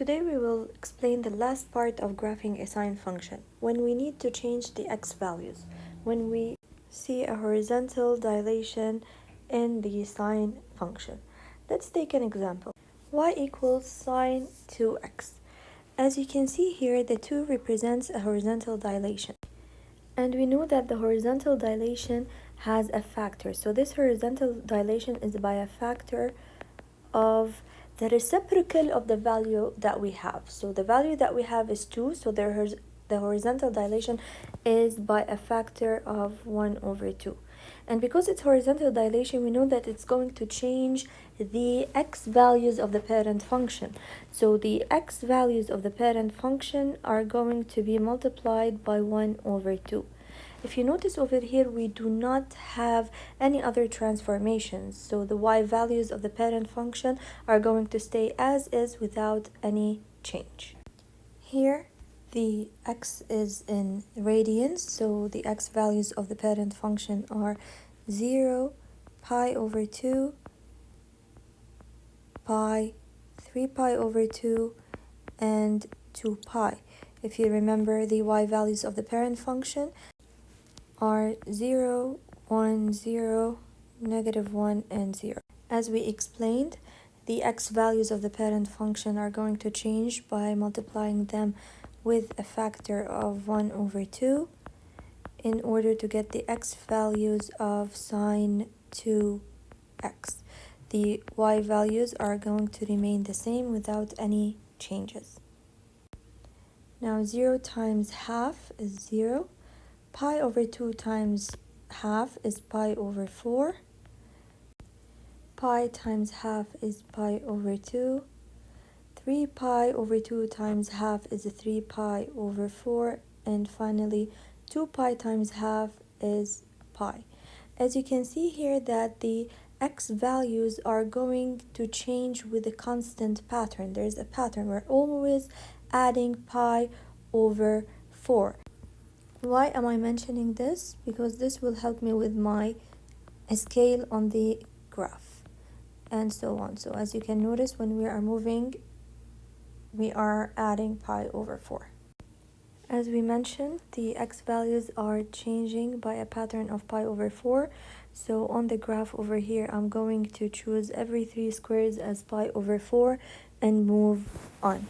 Today we will explain the last part of graphing a sine function, when we need to change the x values, when we see a horizontal dilation in the sine function. Let's take an example. Y equals sine 2x. As you can see here, the 2 represents a horizontal dilation. And we know that the horizontal dilation has a factor. So this horizontal dilation is by a factor of the reciprocal of the value that we have. So the value that we have is 2, so the horizontal dilation is by a factor of 1 over 2. And because it's horizontal dilation, we know that it's going to change the x values of the parent function. So the x values of the parent function are going to be multiplied by 1 over 2. If you notice over here, we do not have any other transformations. So the y values of the parent function are going to stay as is without any change. Here, the x is in radians, so the x values of the parent function are 0, pi over 2, pi, 3 pi over 2, and 2 pi. If you remember, the y values of the parent function are 0, 1, 0, -1, and 0. As we explained, the x values of the parent function are going to change by multiplying them with a factor of 1 over 2 in order to get the x values of sine 2x. The y values are going to remain the same without any changes. Now 0 times half is 0. Pi over 2 times half is pi over 4. Pi times half is pi over 2. 3 pi over 2 times half is 3 pi over 4. And finally, 2 pi times half is pi. As you can see here that the x values are going to change with a constant pattern. There's a pattern. We're always adding pi over 4. Why am I mentioning this? Because this will help me with my scale on the graph and so on. So as you can notice, when we are moving, we are adding pi over 4. As we mentioned, the x values are changing by a pattern of pi over 4. So on the graph over here, I'm going to choose every 3 squares as pi over 4 and move on.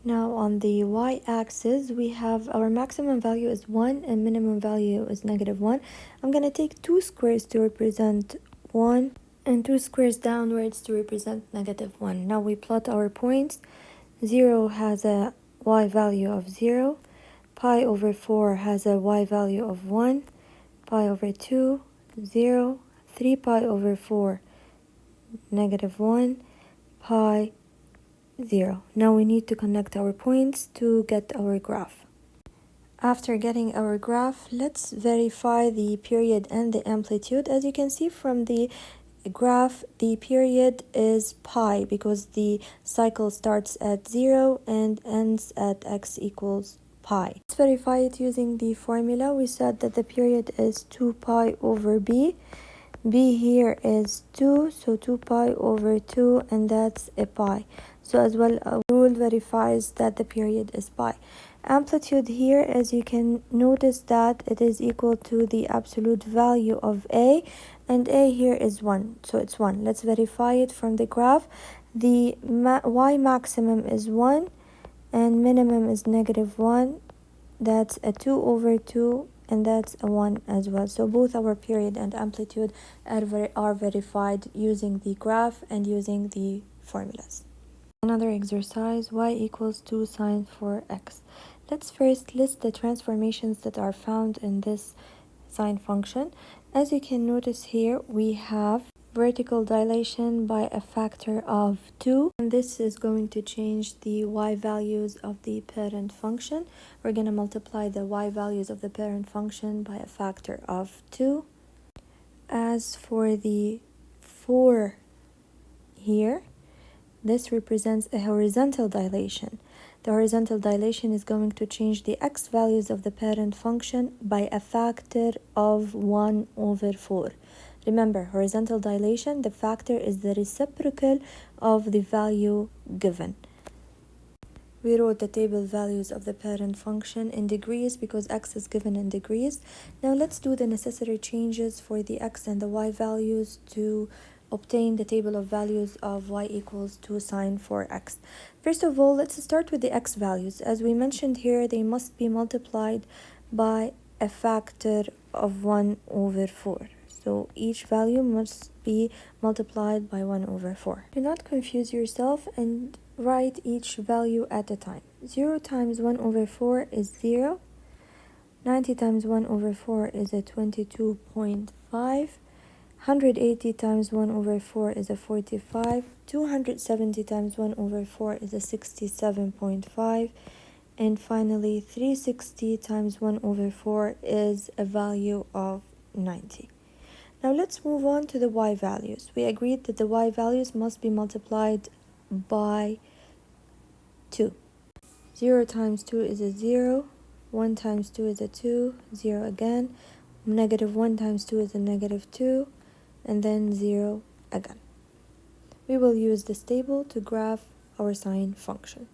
Now on the y-axis, we have our maximum value is 1 and minimum value is -1. I'm going to take 2 squares to represent 1 and 2 squares downwards to represent -1. Now we plot our points. 0 has a y value of 0. Pi over 4 has a y value of 1. Pi over 2, 0. 3 pi over 4, -1. Pi, 0. Now we need to connect our points to get our graph. After getting our graph, let's verify the period and the amplitude. As you can see from the graph, the period is pi because the cycle starts at 0 and ends at x equals pi. Let's verify it using the formula. We said that the period is 2 pi over b. b here is 2, so 2 pi over 2, and that's a pi. So as well, a rule verifies that the period is pi. Amplitude here, as you can notice that it is equal to the absolute value of a, and a here is 1, so it's 1. Let's verify it from the graph. The y maximum is 1 and minimum is -1. That's a 2 over 2, and that's a 1 as well. So both our period and amplitude are verified using the graph and using the formulas. Another exercise, y equals 2 sine 4x. Let's first list the transformations that are found in this sine function. As you can notice here, we have vertical dilation by a factor of 2, and this is going to change the y values of the parent function. We're going to multiply the y values of the parent function by a factor of 2. As for the 4 here, this represents a horizontal dilation. The horizontal dilation is going to change the x values of the parent function by a factor of 1 over 4. Remember, horizontal dilation, the factor is the reciprocal of the value given. We wrote the table values of the parent function in degrees because x is given in degrees. Now let's do the necessary changes for the x and the y values to obtain the table of values of y equals 2 sine 4x. First of all, let's start with the x values. As we mentioned here, they must be multiplied by a factor of 1 over 4. So each value must be multiplied by 1 over 4. Do not confuse yourself and write each value at a time. 0 times 1 over 4 is 0. 90 times 1 over 4 is a 22.5. 180 times 1 over 4 is a 45. 270 times 1 over 4 is a 67.5. And finally, 360 times 1 over 4 is a value of 90. Now let's move on to the y values. We agreed that the y values must be multiplied by 2. 0 times 2 is a 0. 1 times 2 is a 2. 0 again. Negative 1 times 2 is a negative 2. And then 0 again. We will use this table to graph our sine function.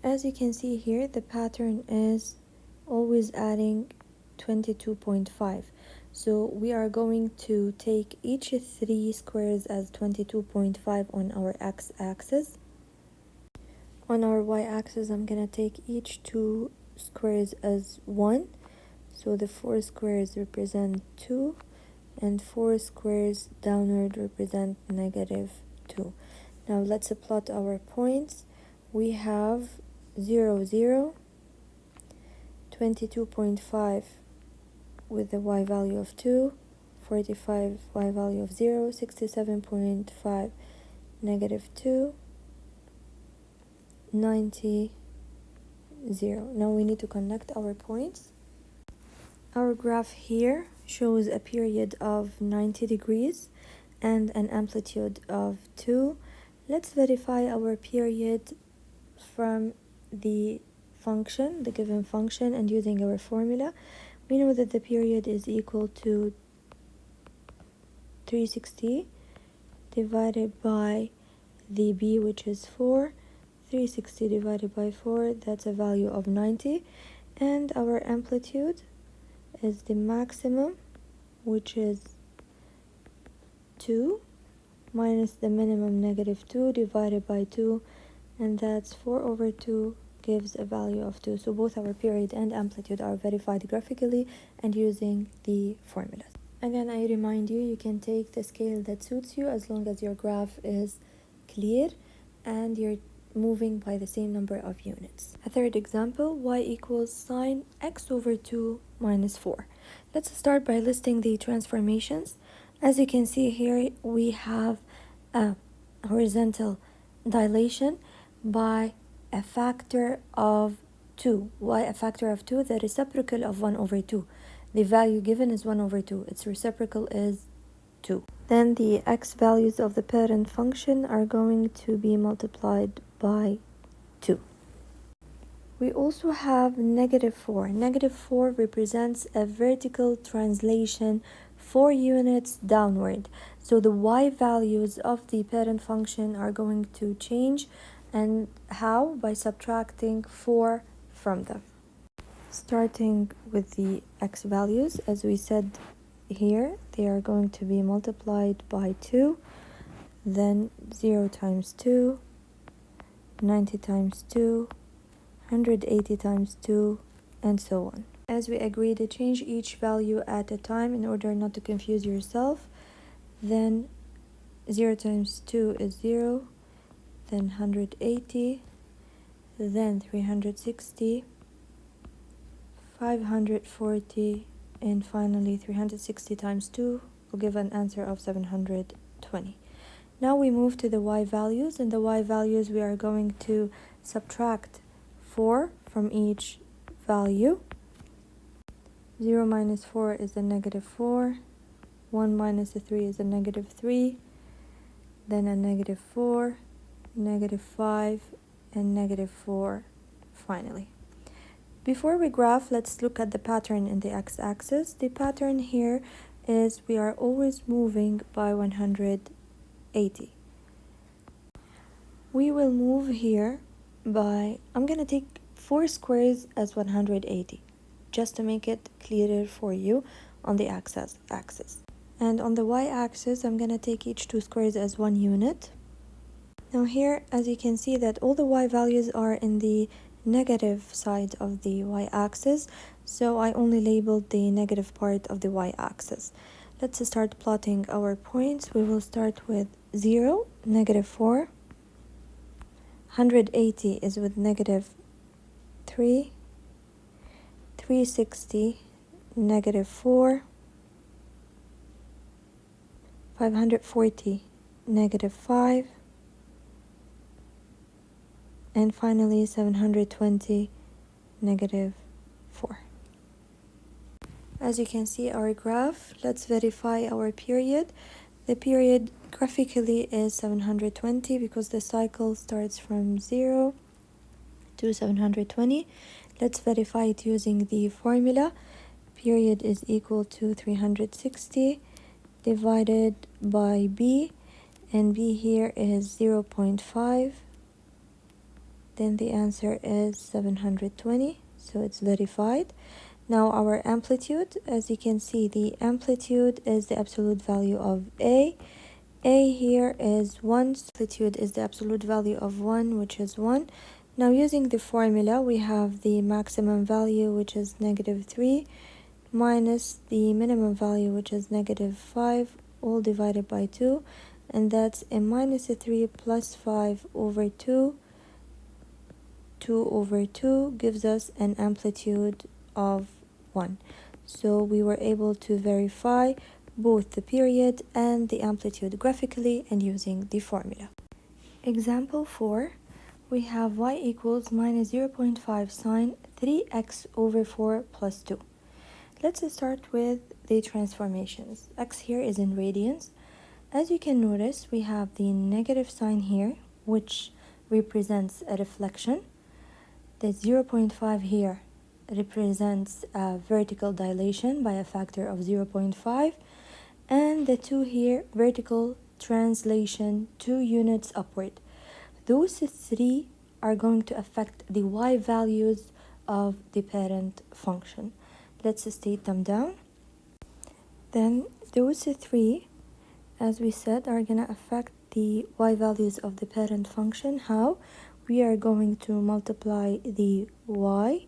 As you can see here, the pattern is always adding 22.5. So we are going to take each 3 squares as 22.5 on our x-axis. On our y-axis, I'm going to take each 2 squares as 1. So the 4 squares represent 2, and 4 squares downward represent negative 2. Now let's plot our points. We have 0, 0, 22.5 with the y value of 2, 45 y value of 0, 67.5 negative 2, 90, 0. Now we need to connect our points. Our graph here shows a period of 90 degrees and an amplitude of 2. Let's verify our period from the function, the given function, and using our formula. We know that the period is equal to 360 divided by the b, which is 4. 360 divided by 4, that's a value of 90. And our amplitude is the maximum, which is 2, minus the minimum negative 2 divided by 2, and that's 4 over 2 gives a value of 2. So both our period and amplitude are verified graphically and using the formulas. Again, I remind you, you can take the scale that suits you as long as your graph is clear and you're moving by the same number of units. A third example, y equals sine x over 2 minus 4. Let's start by listing the transformations. As you can see here, we have a horizontal dilation by a factor of 2. Why a factor of 2? The reciprocal of 1 over 2. The value given is 1 over 2. Its reciprocal is 2. Then the x values of the parent function are going to be multiplied by 2. We also have negative 4. Negative 4 represents a vertical translation 4 units downward. So the y values of the parent function are going to change. And how? By subtracting 4 from them. Starting with the x values, as we said here, they are going to be multiplied by 2. Then 0 times 2, 90 times 2, 180 times 2, and so on. As we agreed to change each value at a time in order not to confuse yourself, then 0 times 2 is 0, then 180, then 360, 540, and finally 360 times 2 will give an answer of 720. Now we move to the y values. In the y values, we are going to subtract 4 from each value. 0 minus 4 is a negative 4. 1 minus a 3 is a negative 3. Then a negative 4, negative 5, and negative 4 finally. Before we graph, let's look at the pattern in the x-axis. The pattern here is we are always moving by 180. We will move here I'm gonna take 4 squares as 180, just to make it clearer for you on the axis. And on the y-axis, I'm gonna take each 2 squares as 1 unit. Now here, as you can see, that all the y values are in the negative side of the y-axis, so I only labeled the negative part of the y-axis. Let's start plotting our points. We will start with 0, -4. 180 is with -3. 360, -4. 540, -5. And finally 720, -4. As you can see our graph, let's verify our period. The period graphically is 720 because the cycle starts from 0 to 720. Let's verify it using the formula. Period is equal to 360 divided by b, and b here is 0.5. Then the answer is 720, so it's verified. Now our amplitude, as you can see, the amplitude is the absolute value of A. A here is 1, so amplitude is the absolute value of 1, which is 1. Now using the formula, we have the maximum value, which is -3, minus the minimum value, which is -5, all divided by 2. And that's a -3 plus 5 over 2. 2 over 2 gives us an amplitude of 1. So we were able to verify both the period and the amplitude graphically and using the formula. Example 4, we have y equals -0.5 sine 3x over 4 plus 2. Let's start with the transformations. X here is in radians. As you can notice, we have the negative sign here, which represents a reflection. The 0.5 here represents a vertical dilation by a factor of 0.5, and the 2 here, vertical translation 2 units upward. Those 3 are going to affect the y values of the parent function. Let's state them down. Then those 3, as we said, are going to affect the y values of the parent function. How? We are going to multiply the y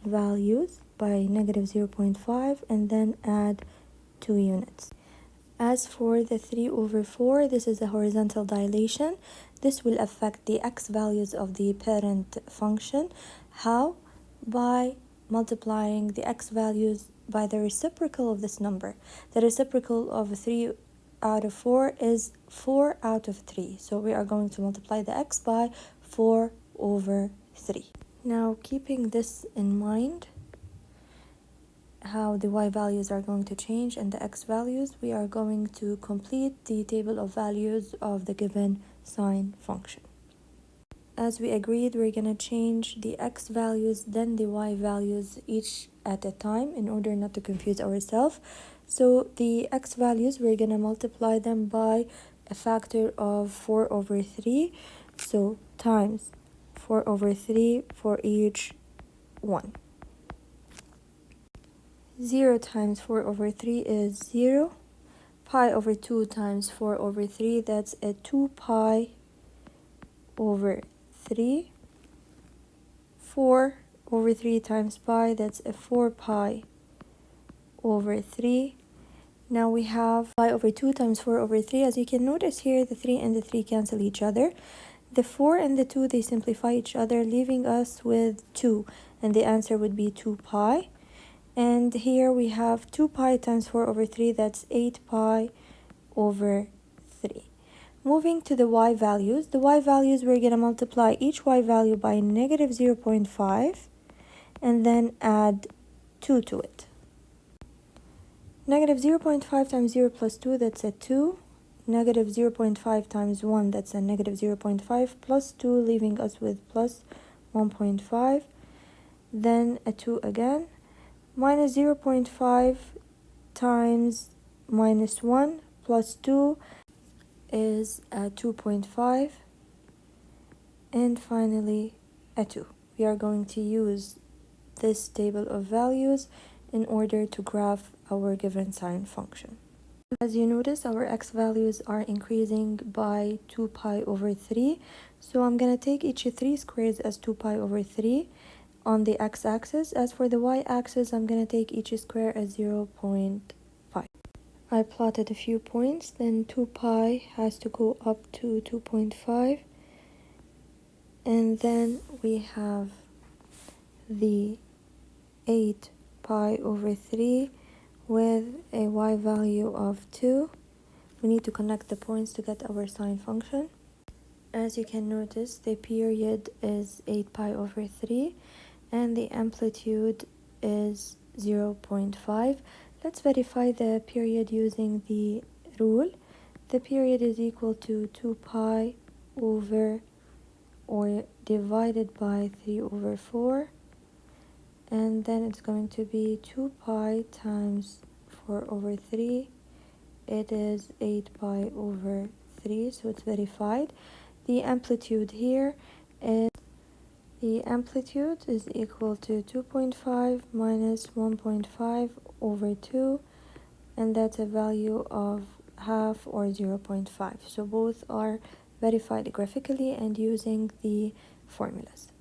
values by -0.5 and then add 2 units. As for the 3 over 4, this is a horizontal dilation. This will affect the x values of the parent function. How? By multiplying the x values by the reciprocal of this number. The reciprocal of 3 out of 4 is 4 out of 3. So we are going to multiply the x by 4 over 3. Now, keeping this in mind, how the y values are going to change and the x values, we are going to complete the table of values of the given sine function. As we agreed, we're going to change the x values, then the y values each at a time in order not to confuse ourselves. So the x values, we're going to multiply them by a factor of 4 over 3. So times 4 over 3 for each one. 0 times 4 over 3 is 0. Pi over 2 times 4 over 3, that's a 2 pi over 3. 4 over 3 times pi, that's a 4 pi over 3. Now we have pi over 2 times 4 over 3. As you can notice here, the 3 and the 3 cancel each other. The 4 and the 2, they simplify each other, leaving us with 2. And the answer would be 2 pi. And here we have 2 pi times 4 over 3, that's 8 pi over 3. Moving to the y values, we're going to multiply each y value by -0.5 and then add 2 to it. -0.5 times 0 plus 2, that's a 2. -0.5 times 1, that's a -0.5 plus 2, leaving us with plus 1.5. Then a 2 again. -0.5 times -1 plus 2 is 2.5. and finally a 2. We are going to use this table of values in order to graph our given sine function. As you notice, our x values are increasing by 2 pi over 3. So I'm going to take each 3 squares as 2 pi over 3 on the x-axis. As for the y-axis, I'm going to take each square as 0.5. I plotted a few points, then 2 pi has to go up to 2.5. And then we have the 8 pi over 3 with a y value of 2. We need to connect the points to get our sine function. As you can notice, the period is 8 pi over 3 and the amplitude is 0.5. Let's verify the period using the rule. The period is equal to 2 pi over or divided by 3 over 4, and then it's going to be 2 pi times 4 over 3. It is 8 pi over 3, so it's verified. The amplitude here is equal to 2.5 minus 1.5 over 2, and that's a value of half or 0.5. So both are verified graphically and using the formulas.